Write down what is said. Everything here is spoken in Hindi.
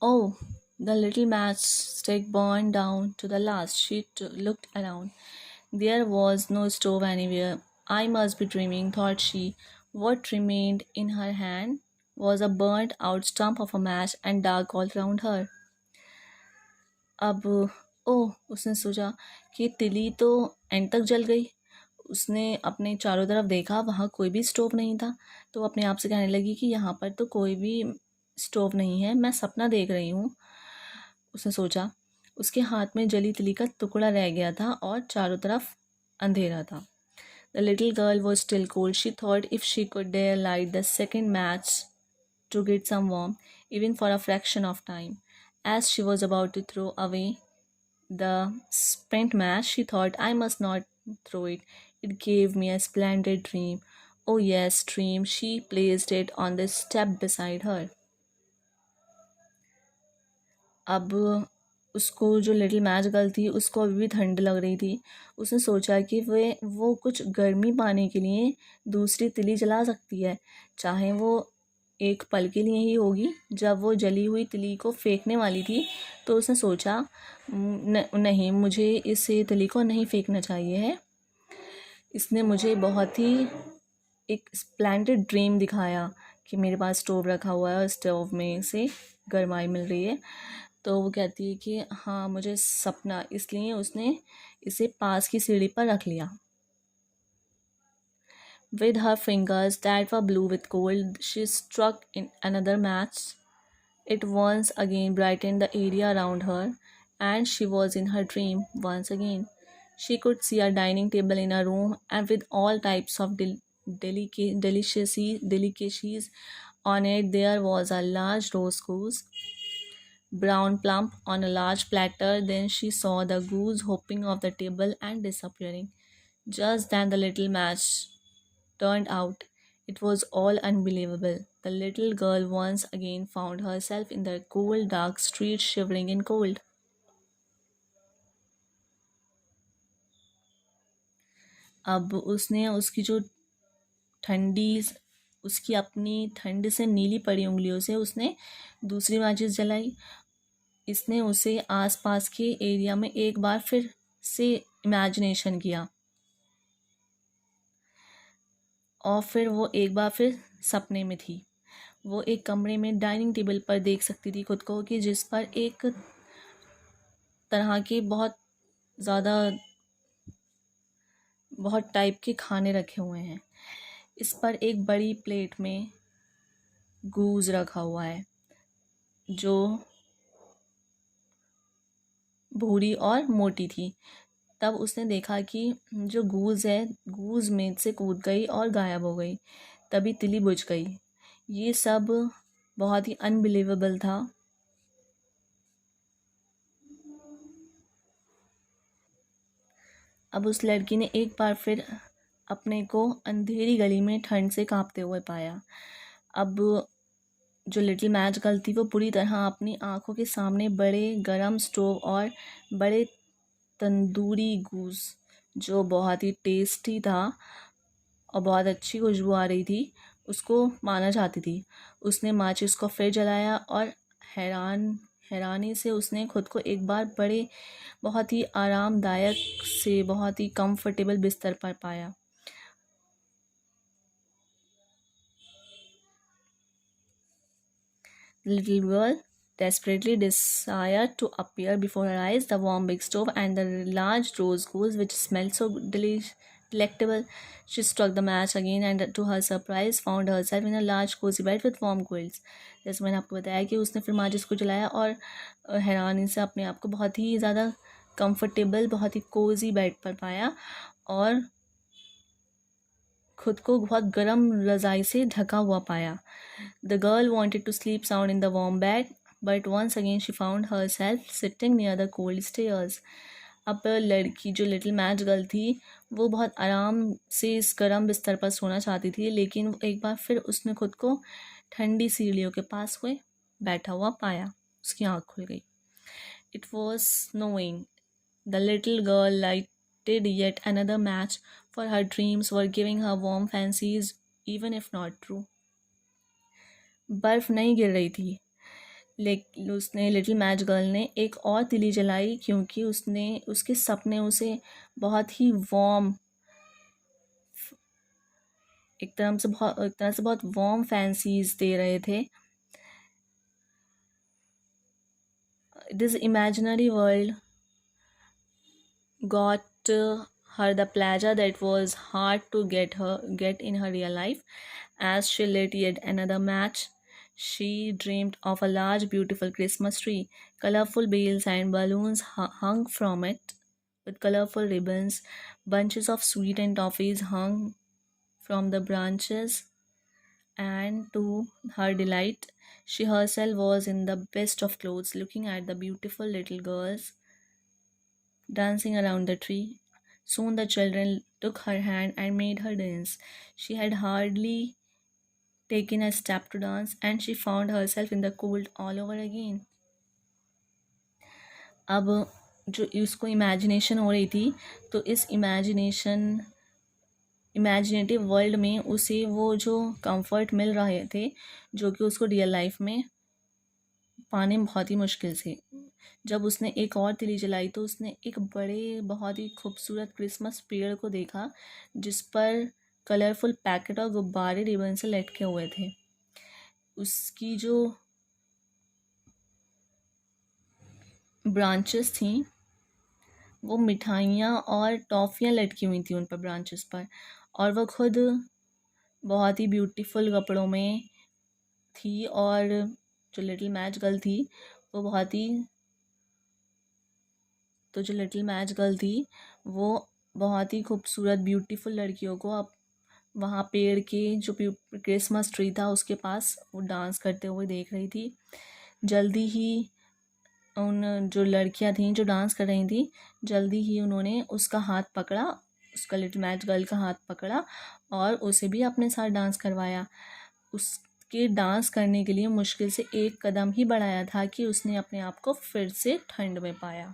Oh, the little matchstick burned down to the last. Looked around. There was no stove anywhere. I must be dreaming, thought she. What remained in her hand was a burnt out stump of a match and dark all round her. अब ओह उसने सोचा कि तिली तो एंड तक जल गई। उसने अपने चारों तरफ देखा, वहाँ कोई भी स्टोव नहीं था। तो वो अपने आप से कहने लगी कि यहाँ पर तो कोई भी स्टोव नहीं है, मैं सपना देख रही हूँ। उसने सोचा। उसके हाथ में जली तिली का टुकड़ा रह गया था और चारों तरफ अंधेरा था। The little girl was still cold. She thought if she could dare light the second match to get some warmth, even for a fraction of time. As she was about to throw away the spent match, she thought, I must not throw it. It gave me a splendid dream. Oh, yes, dream. She placed it on the step beside her. अब उसको जो लिटिल मैच गर्ल थी उसको अभी भी ठंड लग रही थी। उसने सोचा कि वो कुछ गर्मी पाने के लिए दूसरी तिली जला सकती है, चाहे वो एक पल के लिए ही होगी। जब वो जली हुई तिली को फेंकने वाली थी तो उसने सोचा, नहीं, मुझे इस तिली को नहीं फेंकना चाहिए है। इसने मुझे बहुत ही एक स्प्लेंडेड ड्रीम दिखाया कि मेरे पास स्टोव रखा हुआ है और स्टोव में से गर्माई मिल रही है। तो वो कहती है कि हाँ, मुझे सपना, इसलिए उसने इसे पास की सीढ़ी पर रख लिया। With her fingers that were blue with cold, she struck in another match. It once again brightened the area around her, and she was in her dream once again. She could see a dining table in a room, and with all types of delicacies on it. There was a large rose goose, brown plump on a large platter. Then she saw the goose hopping off the table and disappearing. Just then the little match turned out. It was all unbelievable. The little girl once again found herself in the cold, dark street, shivering in cold. अब उसने उसकी जो ठंडी उसकी अपनी ठंड से नीली पड़ी उंगलियों से उसने दूसरी माचिस जलाई। इसने उसे आसपास के एरिया में एक बार फिर से इमेजिनेशन किया और फिर वो एक बार फिर सपने में थी। वो एक कमरे में डाइनिंग टेबल पर देख सकती थी खुद को, कि जिस पर एक तरह के ज़्यादा बहुत टाइप के खाने रखे हुए हैं। इस पर एक बड़ी प्लेट में गूज रखा हुआ है जो भूरी और मोटी थी। तब उसने देखा कि जो गूज है, गूज में से कूद गई और गायब हो गई। तभी तिली बुझ गई। ये सब बहुत ही अनबिलीवेबल था। अब उस लड़की ने एक बार फिर अपने को अंधेरी गली में ठंड से कांपते हुए पाया। अब जो लिटिल मैच गर्ल थी वो पूरी तरह अपनी आंखों के सामने बड़े गरम स्टोव और बड़े तंदूरी गूस, जो बहुत ही टेस्टी था और बहुत अच्छी खुशबू आ रही थी, उसको माना चाहती थी। उसने माचिस को फिर जलाया और हैरानी से उसने खुद को एक बार बहुत ही आरामदायक से बहुत ही कंफर्टेबल बिस्तर पर पाया। The little girl desperately desired to appear before her eyes the warm big stove and the large rose goose which smelled so delectable. She struck the match again and to her surprise found herself in a large cozy bed with warm quilts. जैसे मैंने आपको बताया कि उसने फिर माचिस को जलाया और हैरानी से अपने आप को बहुत ही ज़्यादा कंफर्टेबल, बहुत ही कोजी बेड पर पाया और खुद को बहुत गर्म रज़ाई से ढका हुआ पाया। The girl wanted to sleep sound in the warm bed, but once again she found herself sitting near the cold stairs. अब लड़की जो लिटिल मैच गर्ल थी वो बहुत आराम से इस गर्म बिस्तर पर सोना चाहती थी, लेकिन एक बार फिर उसने खुद को ठंडी सीढ़ियों के पास हुए बैठा हुआ पाया। उसकी आँख खुल गई। It was snowing. The little girl lighted yet another match, for her dreams were giving her warm fancies, even if not true. बर्फ नहीं गिर रही थी, लेकिन उसने लिटिल मैच गर्ल ने एक और तिली जलाई, क्योंकि उसके सपने उसे बहुत ही वार्म, एक तरह से बहुत वार्म फैंसीज दे रहे थे. This imaginary world got her the pleasure that was hard to get in her real life. As she lit yet another match, she dreamed of a large, beautiful Christmas tree. Colorful bells and balloons hung from it with colorful ribbons. Bunches of sweet and toffees hung from the branches, and to her delight, she herself was in the best of clothes, looking at the beautiful little girls dancing around the tree. Soon the children took her hand and made her dance. She had hardly taken a step to dance, and she found herself in the cold all over again. अब जो उसको इमेजिनेशन हो रही थी, तो इस इमेजिनेटिव वर्ल्ड में उसे वो जो कंफर्ट मिल रहे थे, जो कि उसको रियल लाइफ में पाने में बहुत ही मुश्किल से. जब उसने एक और तिली जलाई तो उसने एक बड़े बहुत ही खूबसूरत क्रिसमस पेड़ को देखा, जिस पर कलरफुल पैकेट और गुब्बारे रिबन से लटके हुए थे. उसकी जो ब्रांचेस थी वो मिठाइयाँ और टॉफ़ियाँ लटकी हुई थी उन पर ब्रांचेस पर, और वह खुद बहुत ही ब्यूटीफुल कपड़ों में थी. और जो लिटिल मैच गर्ल थी वो बहुत ही तो जो लिटिल मैच गर्ल थी वो बहुत ही खूबसूरत ब्यूटीफुल लड़कियों को अब वहाँ पेड़ के जो क्रिसमस ट्री था उसके पास वो डांस करते हुए देख रही थी. जल्दी ही उन जो लड़कियां थीं जो डांस कर रही थी, जल्दी ही उन्होंने उसका हाथ पकड़ा, उसका लिटिल मैच गर्ल का हाथ पकड़ा और उसे भी अपने साथ डांस करवाया. उसके डांस करने के लिए मुश्किल से एक कदम ही बढ़ाया था कि उसने अपने आप को फिर से ठंड में पाया.